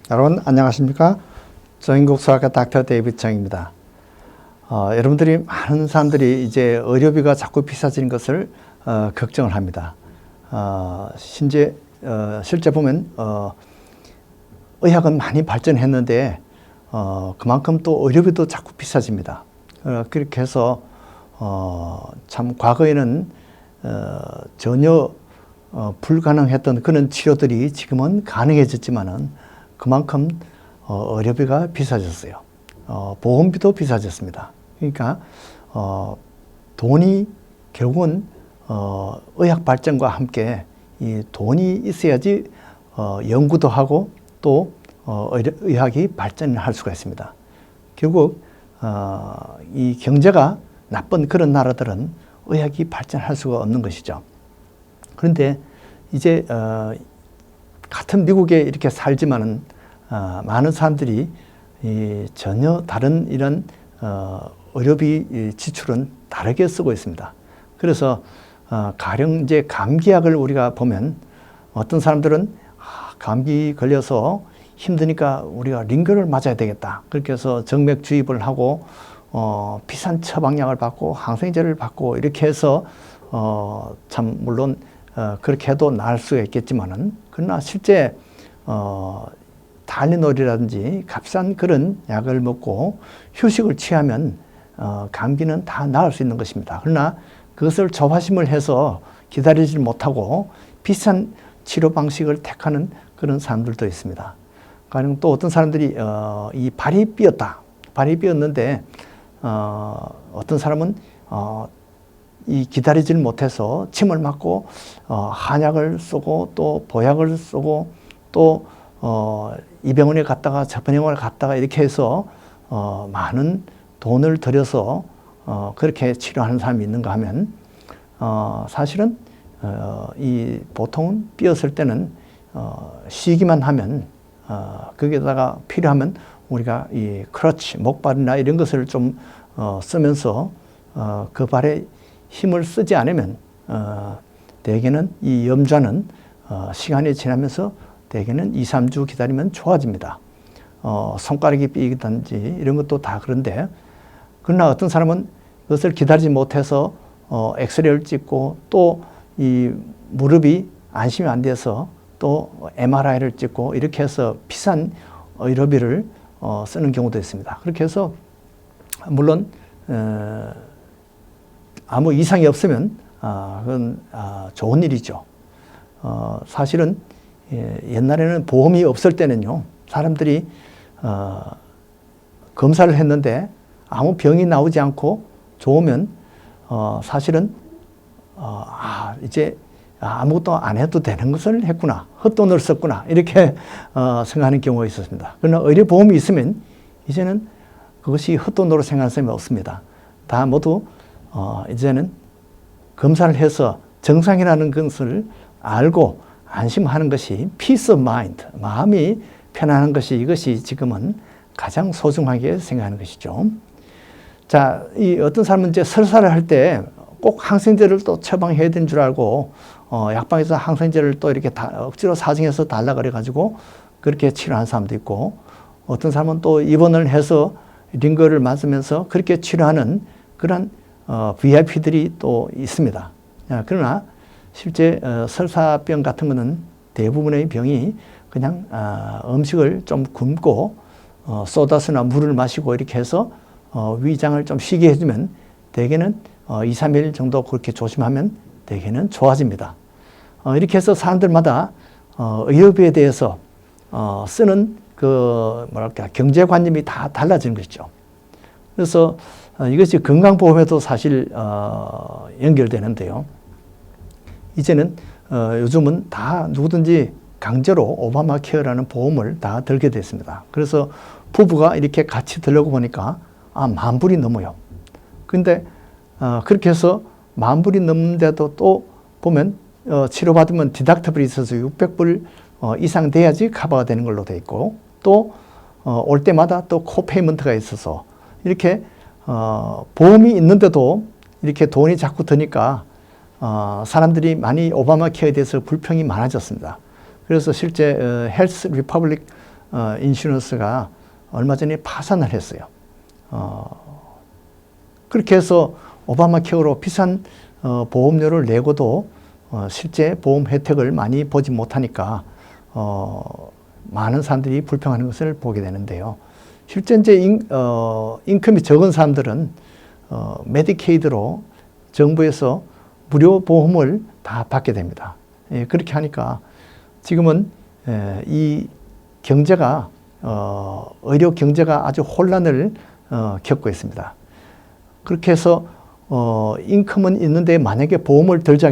여러분 안녕하십니까? 정인국수학과 닥터 데이비드 정입니다. 여러분들이 많은 사람들이 이제 의료비가 자꾸 비싸지는 것을 걱정을 합니다. 실제 보면 의학은 많이 발전했는데 그만큼 또 의료비도 자꾸 비싸집니다. 그렇게 해서 참 과거에는 전혀 불가능했던 그런 치료들이 지금은 가능해졌지만은 그만큼 의료비가 비싸졌어요. 보험비도 비싸졌습니다. 그러니까 돈이 결국은 의학 발전과 함께 이 돈이 있어야지 연구도 하고 또 의학이 발전할 수가 있습니다. 결국 이 경제가 나쁜 그런 나라들은 의학이 발전할 수가 없는 것이죠. 그런데 이제 같은 미국에 이렇게 살지만은 많은 사람들이 전혀 다른 이런 의료비 지출은 다르게 쓰고 있습니다. 그래서 가령 이제 감기약을 우리가 보면 어떤 사람들은 감기 걸려서 힘드니까 우리가 링거를 맞아야 되겠다. 그렇게 해서 정맥 주입을 하고 비싼 처방약을 받고 항생제를 받고 이렇게 해서 참 물론 그렇게 해도 나을 수가 있겠지만은 그러나 실제 타이레놀이라든지 값싼 그런 약을 먹고 휴식을 취하면 감기는 다 나을 수 있는 것입니다. 그러나 그것을 조바심을 해서 기다리지 못하고 비싼 치료 방식을 택하는 그런 사람들도 있습니다. 가령 또 어떤 사람들이 이 발이 삐었다. 발이 삐었는데 어떤 사람은 이 기다리질 못해서 침을 맞고 한약을 쓰고 또 보약을 쓰고 또 이 병원에 갔다가 저 병원에 갔다가 이렇게 해서 많은 돈을 들여서 그렇게 치료하는 사람이 있는가 하면 사실은 이 보통은 삐었을 때는 쉬기만 하면 거기에다가 필요하면 우리가 이 크러치, 목발이나 이런 것을 좀 쓰면서 그 발에 힘을 쓰지 않으면 대개는 이 염좌는 시간이 지나면서 대개는 2, 3주 기다리면 좋아집니다. 손가락이 삐기든지 이런 것도 다 그런데 그러나 어떤 사람은 그것을 기다리지 못해서 엑스레이를 찍고 또 이 무릎이 안심이 안 돼서 또 MRI를 찍고 이렇게 해서 비싼 의료비를 쓰는 경우도 있습니다. 그렇게 해서 물론 아무 이상이 없으면 그건 좋은 일이죠. 사실은 옛날에는 보험이 없을 때는요, 사람들이 검사를 했는데 아무 병이 나오지 않고 좋으면 사실은 이제 아무것도 안 해도 되는 것을 했구나, 헛돈을 썼구나 이렇게 생각하는 경우가 있었습니다. 그러나 의료보험이 있으면 이제는 그것이 헛돈으로 생각하는 사람이 없습니다. 다 모두 이제는 검사를 해서 정상이라는 것을 알고 안심하는 것이 peace of mind, 마음이 편안한 것이 이것이 지금은 가장 소중하게 생각하는 것이죠. 자, 이 어떤 사람은 이제 설사를 할 때 꼭 항생제를 또 처방해야 되는 줄 알고 약방에서 항생제를 또 이렇게 억지로 사정해서 달라 그래가지고 그렇게 치료하는 사람도 있고 어떤 사람은 또 입원을 해서 링거를 맞으면서 그렇게 치료하는 그런 VIP들이 또 있습니다. 그러나 실제 설사병 같은 거는 대부분의 병이 그냥 음식을 좀 굶고 소다스나 물을 마시고 이렇게 해서 위장을 좀 쉬게 해주면 대개는 2, 3일 정도 그렇게 조심하면 대개는 좋아집니다. 이렇게 해서 사람들마다 의료비에 대해서 쓰는 그 뭐랄까 경제관념이 다 달라지는 것이죠. 그래서 이것이 건강보험에도 사실 연결되는데요. 이제는 요즘은 다 누구든지 강제로 오바마 케어라는 보험을 다 들게 됐습니다. 그래서 부부가 이렇게 같이 들려고 보니까 10,000불이 넘어요. 근데 그렇게 해서 10,000불이 넘는데도 또 보면 치료받으면 디덕터블이 있어서 600불 이상 돼야지 커버가 되는 걸로 돼 있고 또 올 때마다 또 코페이먼트가 있어서 이렇게 보험이 있는데도 이렇게 돈이 자꾸 드니까 사람들이 많이 오바마 케어에 대해서 불평이 많아졌습니다. 그래서 실제 헬스 리퍼블릭 인슈런스가 얼마 전에 파산을 했어요. 그렇게 해서 오바마 케어로 비싼 보험료를 내고도 실제 보험 혜택을 많이 보지 못하니까 많은 사람들이 불평하는 것을 보게 되는데요. 실제 이제 인컴이 적은 사람들은 메디케이드로 정부에서 무료 보험을 다 받게 됩니다. 예, 그렇게 하니까 지금은 이 경제가 의료 경제가 아주 혼란을 겪고 있습니다. 그렇게 해서 인컴은 있는데 만약에 보험을 들지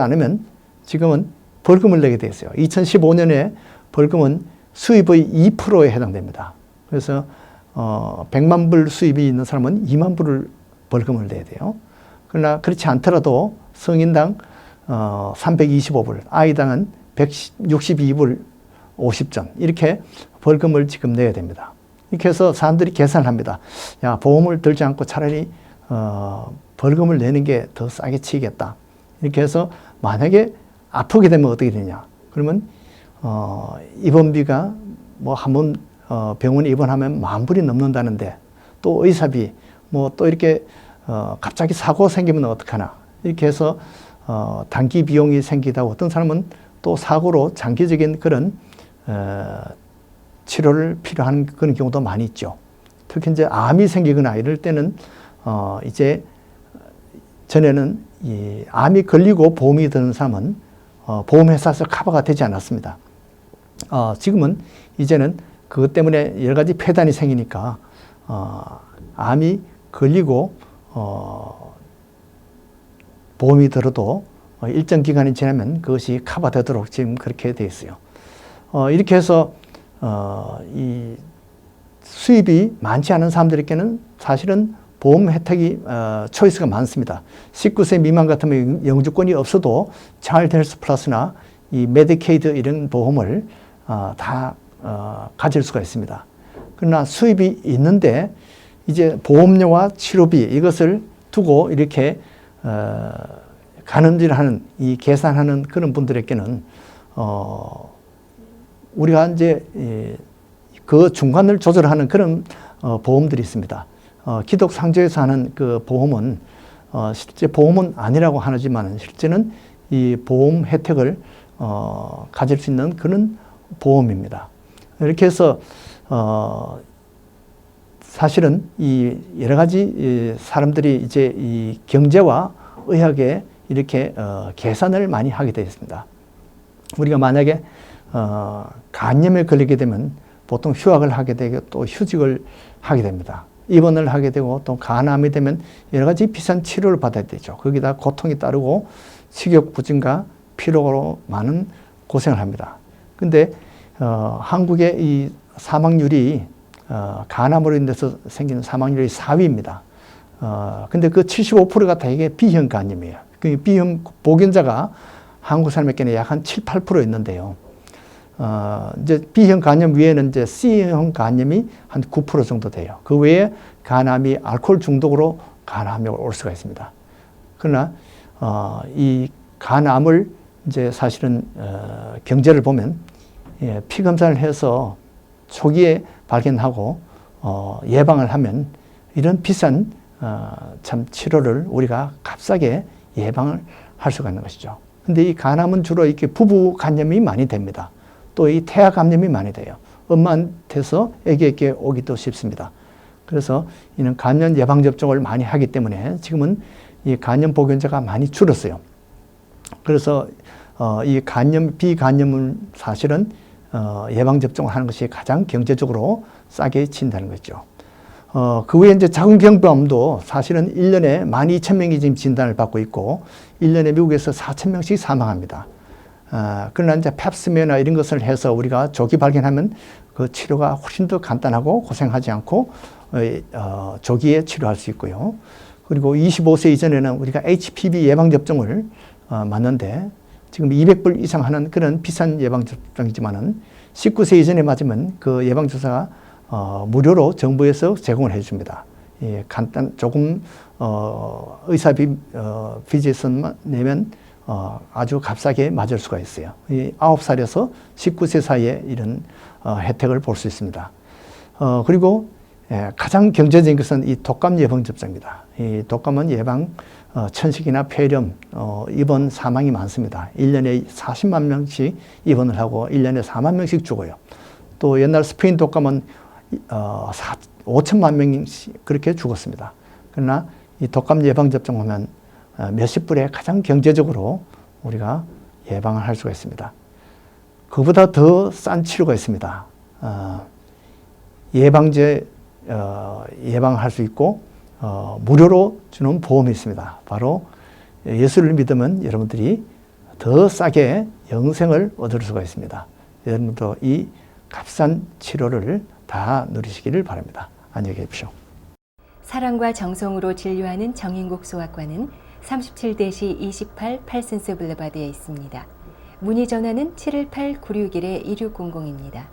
않으면 지금은 벌금을 내게 돼 있어요. 2015년에 벌금은 수입의 2%에 해당됩니다. 그래서 100만 불 수입이 있는 사람은 2만 불을 벌금을 내야 돼요. 그러나 그렇지 않더라도 성인당 325불, 아이당은 162불 50전 이렇게 벌금을 지금 내야 됩니다. 이렇게 해서 사람들이 계산을 합니다. 야, 보험을 들지 않고 차라리 벌금을 내는 게 더 싸게 치겠다. 이렇게 해서 만약에 아프게 되면 어떻게 되냐? 그러면 입원비가 뭐 한번 병원에 입원하면 10,000불이 넘는다는데 또 의사비 뭐 또 이렇게 갑자기 사고 생기면 어떡하나? 이렇게 해서 단기 비용이 생기다고 어떤 사람은 또 사고로 장기적인 그런 치료를 필요한 그런 경우도 많이 있죠. 특히 이제 암이 생기거나 이럴 때는 이제 전에는 이 암이 걸리고 보험이 드는 사람은 보험회사에서 커버가 되지 않았습니다. 지금은 이제는 그것 때문에 여러 가지 폐단이 생기니까 암이 걸리고 보험이 들어도 일정 기간이 지나면 그것이 커버되도록 지금 그렇게 되어 있어요. 이렇게 해서 이 수입이 많지 않은 사람들에게는 사실은 보험 혜택이 초이스가 많습니다. 19세 미만 같으면 영주권이 없어도 차일드 헬스 플러스나 이 메디케이드 이런 보험을 다 가질 수가 있습니다. 그러나 수입이 있는데 이제 보험료와 치료비 이것을 두고 이렇게 가늠질하는 이 계산하는 그런 분들에게는 우리가 이제 그 중간을 조절하는 그런 보험들이 있습니다. 기독 상조에서 하는 그 보험은 실제 보험은 아니라고 하지만 실제는 이 보험 혜택을 가질 수 있는 그런 보험입니다. 이렇게 해서 사실은 이 여러 가지 사람들이 이제 이 경제와 의학에 이렇게 계산을 많이 하게 되어 있습니다. 우리가 만약에 간염에 걸리게 되면 보통 휴학을 하게 되고 또 휴직을 하게 됩니다. 입원을 하게 되고 또 간암이 되면 여러 가지 비싼 치료를 받아야 되죠. 거기다 고통이 따르고 식욕 부진과 피로로 많은 고생을 합니다. 근데 한국의 이 사망률이 간암으로 인해서 생기는 사망률이 4위입니다. 근데 그 75%가 대개 B형 간염이에요. 그 B형 보균자가 한국 사람에게는 약 한 7, 8% 있는데요. 이제 B형 간염 외에는 이제 C형 간염이 한 9% 정도 돼요. 그 외에 간암이 알코올 중독으로 간암이 올 수가 있습니다. 그러나 이 간암을 이제 사실은 경제를 보면 피 검사를 해서 초기에 발견하고 예방을 하면 이런 비싼 참 치료를 우리가 값싸게 예방을 할 수가 있는 것이죠. 근데 이 간암은 주로 이렇게 부부 간염이 많이 됩니다. 또 이 태아 감염이 많이 돼요. 엄마한테서 아기에게 오기도 쉽습니다. 그래서 이는 간염 예방 접종을 많이 하기 때문에 지금은 이 간염 보균자가 많이 줄었어요. 그래서 이 간염, 비간염은 사실은 예방 접종을 하는 것이 가장 경제적으로 싸게 친다는 거죠. 그 외에 이제 자궁경부암도 사실은 1년에 12,000명이 지금 진단을 받고 있고 1년에 미국에서 4,000명씩 사망합니다. 그러나 이제 팹스메어나 이런 것을 해서 우리가 조기 발견하면 그 치료가 훨씬 더 간단하고 고생하지 않고 조기에 치료할 수 있고요. 그리고 25세 이전에는 우리가 HPV 예방접종을 맞는데 지금 200불 이상 하는 그런 비싼 예방접종이지만은 19세 이전에 맞으면 그 예방주사가 무료로 정부에서 제공을 해줍니다. 예, 조금 의사비 비지에서 내면 아주 값싸게 맞을 수가 있어요. 이 9살에서 19세 사이에 이런 혜택을 볼 수 있습니다. 그리고 가장 경제적인 것은 이 독감 예방 접종입니다. 이 독감은 천식이나 폐렴, 입원 사망이 많습니다. 1년에 40만 명씩 입원을 하고 1년에 4만 명씩 죽어요. 또 옛날 스페인 독감은 5천만 명씩 그렇게 죽었습니다. 그러나 이 독감 예방 접종하면 몇십 불에 가장 경제적으로 우리가 예방을 할 수가 있습니다. 그보다 더 싼 치료가 있습니다. 예방할 수 있고 무료로 주는 보험이 있습니다. 바로 예수를 믿으면 여러분들이 더 싸게 영생을 얻을 수가 있습니다. 여러분도 이 값싼 치료를 다 누리시기를 바랍니다. 안녕히 계십시오. 사랑과 정성으로 진료하는 정인국 소아과는 37-28 팔슨스 블루바드에 있습니다. 문의 전화는 718-961-2600입니다.